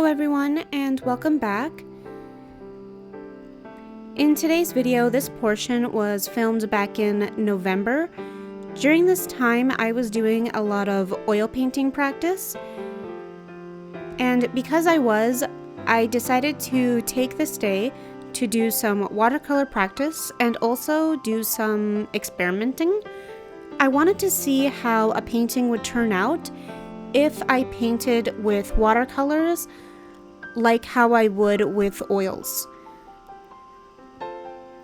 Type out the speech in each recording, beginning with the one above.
everyone, and welcome back. In today's video, this portion was filmed back in November. During this time, I was doing a lot of oil painting practice, and because I decided to take this day to do some watercolor practice and also do some experimenting. I wanted to see how a painting would turn out if I painted with watercolors like how I would with oils.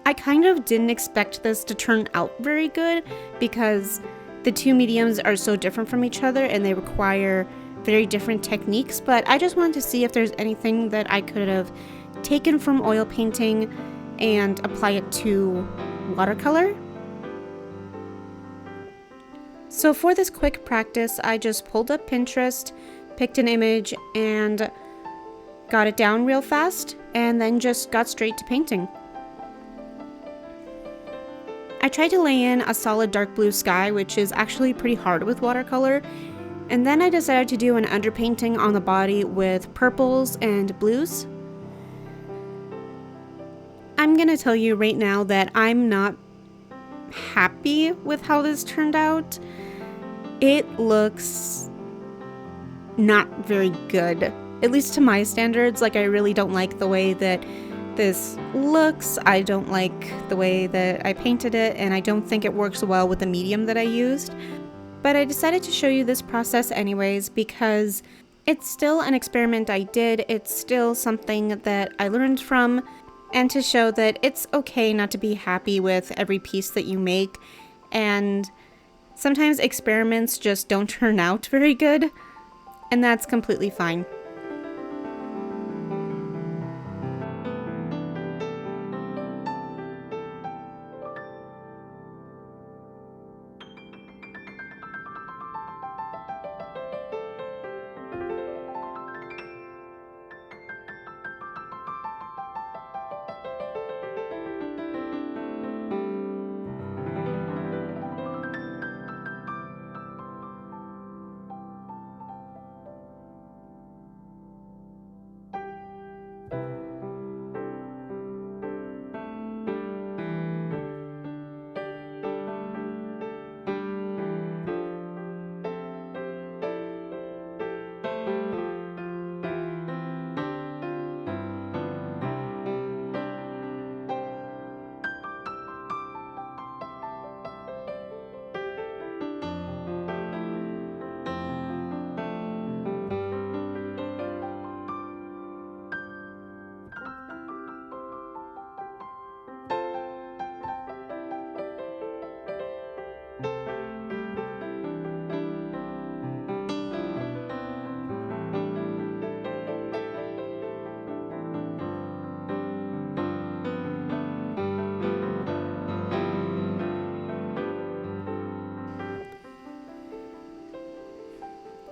I kind of didn't expect this to turn out very good because the two mediums are so different from each other and they require very different techniques, but I just wanted to see if there's anything that I could have taken from oil painting and apply it to watercolor. So for this quick practice, I just pulled up Pinterest, picked an image, and got it down real fast, and then just got straight to painting. I tried to lay in a solid dark blue sky, which is actually pretty hard with watercolor, and then I decided to do an underpainting on the body with purples and blues. I'm gonna tell you right now that I'm not happy with how this turned out. It looks not very good, at least to my standards. Like, I really don't like the way that this looks. I don't like the way that I painted it, and I don't think it works well with the medium that I used. But I decided to show you this process anyways because it's still an experiment I did. It's still something that I learned from, and to show that it's okay not to be happy with every piece that you make, and sometimes experiments just don't turn out very good, and that's completely fine.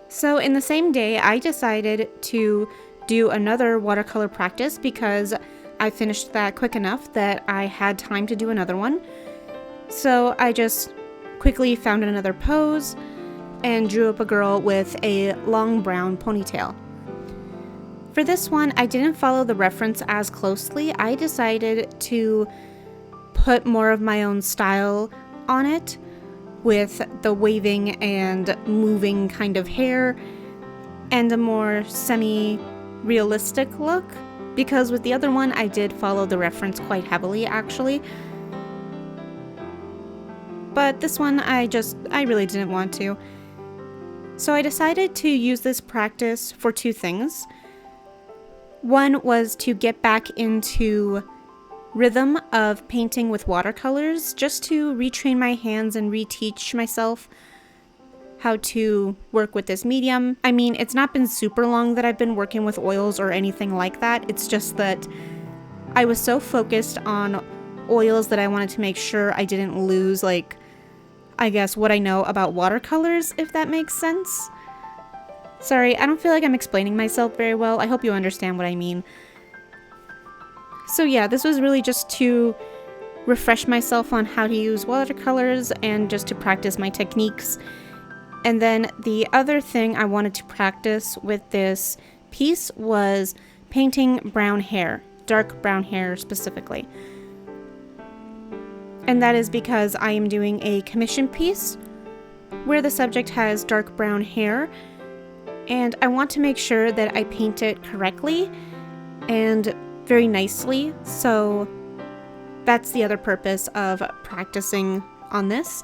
So in the same day, I decided to do another watercolor practice because I finished that quick enough that I had time to do another one. So I just quickly found another pose and drew up a girl with a long brown ponytail. For this one, I didn't follow the reference as closely. I decided to put more of my own style on it, with the waving and moving kind of hair and a more semi-realistic look, because with the other one I did follow the reference quite heavily actually. But this one I really didn't want to. So I decided to use this practice for two things. One was to get back into rhythm of painting with watercolors, just to retrain my hands and reteach myself how to work with this medium. I mean, it's not been super long that I've been working with oils or anything like that. It's just that I was so focused on oils that I wanted to make sure I didn't lose, like, I guess what I know about watercolors, if that makes sense. Sorry, I don't feel like I'm explaining myself very well. I hope you understand what I mean. So yeah, this was really just to refresh myself on how to use watercolors and just to practice my techniques. And then the other thing I wanted to practice with this piece was painting brown hair, dark brown hair specifically. And that is because I am doing a commission piece where the subject has dark brown hair, and I want to make sure that I paint it correctly and very nicely, so that's the other purpose of practicing on this.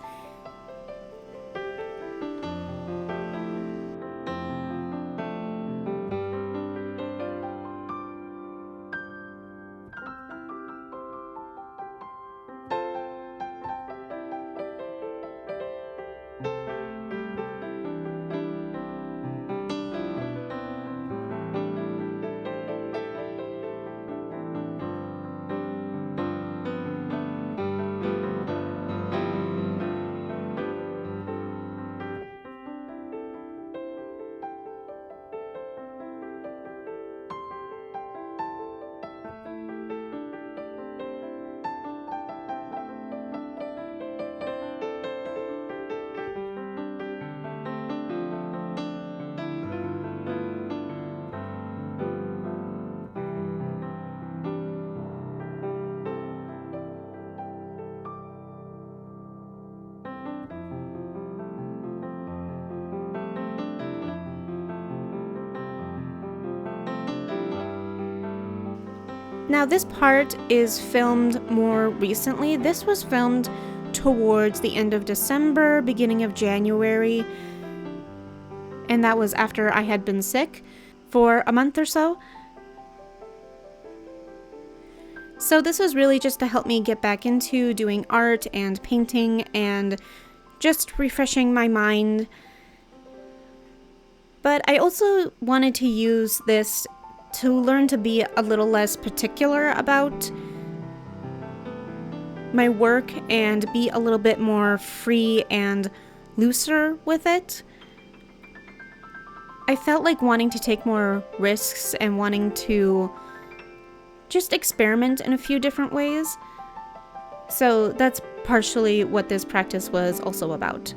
Now this part is filmed more recently. This was filmed towards the end of December, beginning of January, and that was after I had been sick for a month or so. So this was really just to help me get back into doing art and painting and just refreshing my mind. But I also wanted to use this to learn to be a little less particular about my work and be a little bit more free and looser with it. I felt like wanting to take more risks and wanting to just experiment in a few different ways. So that's partially what this practice was also about.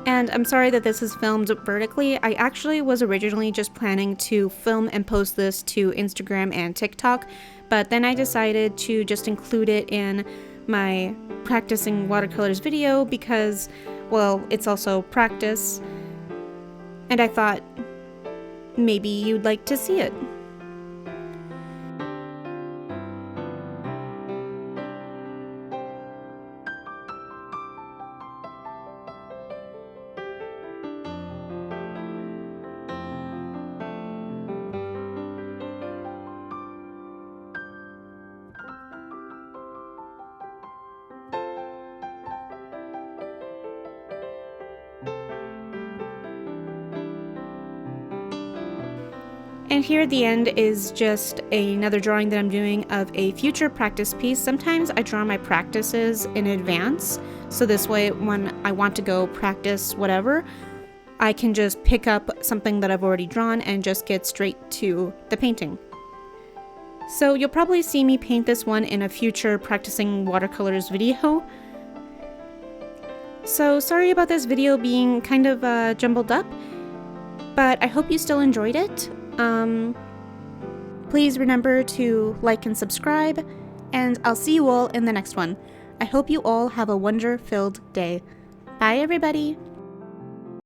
And I'm sorry that this is filmed vertically. I actually was originally just planning to film and post this to Instagram and TikTok, but then I decided to just include it in my practicing watercolors video because, well, it's also practice, and I thought maybe you'd like to see it. And here at the end is just another drawing that I'm doing of a future practice piece. Sometimes I draw my practices in advance, so this way when I want to go practice whatever, I can just pick up something that I've already drawn and just get straight to the painting. So you'll probably see me paint this one in a future practicing watercolors video. So sorry about this video being kind of jumbled up, but I hope you still enjoyed it. Please remember to like and subscribe, and I'll see you all in the next one. I hope you all have a wonder-filled day. Bye, everybody!